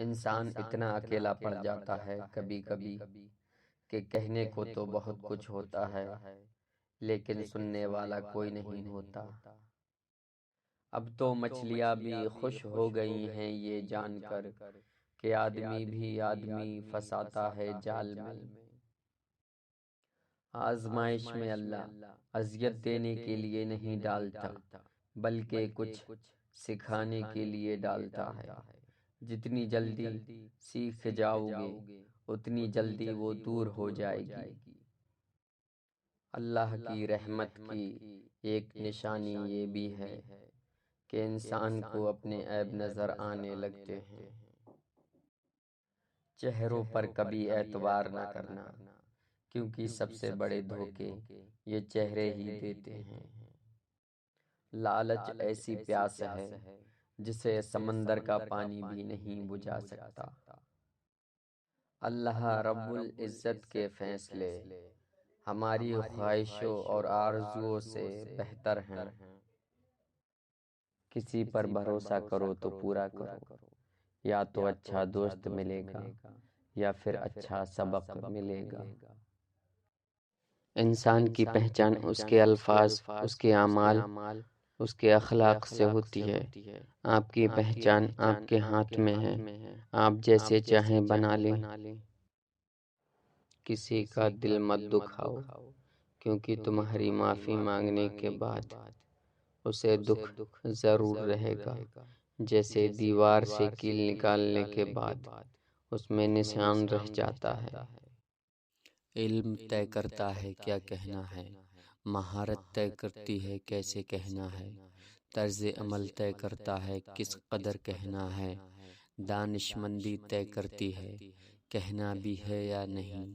انسان اتنا اکیلا پڑ جاتا ہے کبھی کبھی کہ کہنے کو تو بہت کچھ ہوتا ہے لیکن سننے والا کوئی نہیں ہوتا۔ اب تو مچھلیاں بھی خوش ہو گئی ہیں یہ جان کر کہ آدمی بھی آدمی پھنساتا ہے جال میں۔ آزمائش میں اللہ اذیت دینے کے لیے نہیں ڈالتا بلکہ کچھ سکھانے کے لیے ڈالتا ہے۔ جتنی جلدی سیکھ جاؤ گے اتنی جلدی وہ دور ہو جائے گی۔ اللہ کی رحمت کی ایک نشانی یہ بھی ہے کہ انسان کو اپنے عیب نظر آنے لگتے ہیں۔ چہروں پر کبھی اعتبار نہ کرنا کیونکہ سب سے بڑے دھوکے یہ چہرے ہی دیتے ہیں۔ لالچ ایسی پیاس ہے جسے سمندر کا پانی بھی نہیں بجھا سکتا۔ اللہ رب العزت کے فیصلے ہماری خواہشوں اور آرزوؤں سے بہتر ہیں۔ کسی پر بھروسہ کرو تو پورا کرو، یا تو اچھا دوست ملے گا یا پھر اچھا سبق ملے گا۔ انسان کی پہچان اس کے الفاظ، اس کے اعمال، اس کے اخلاق سے ہوتی ہے۔ آپ کی پہچان آپ کے ہاتھ میں ہے، آپ جیسے چاہیں بنا لیں۔ کسی کا دل مت دکھاؤ کیونکہ تمہاری معافی مانگنے کے بعد اسے دکھ ضرور رہے گا، جیسے دیوار سے کیل نکالنے کے بعد اس میں نشان رہ جاتا ہے۔ علم طے کرتا ہے کیا کہنا ہے، مہارت طے کرتی ہے کیسے کہنا ہے، طرز عمل طے کرتا ہے کس قدر کہنا ہے، دانشمندی طے کرتی ہے کہنا بھی ہے یا نہیں۔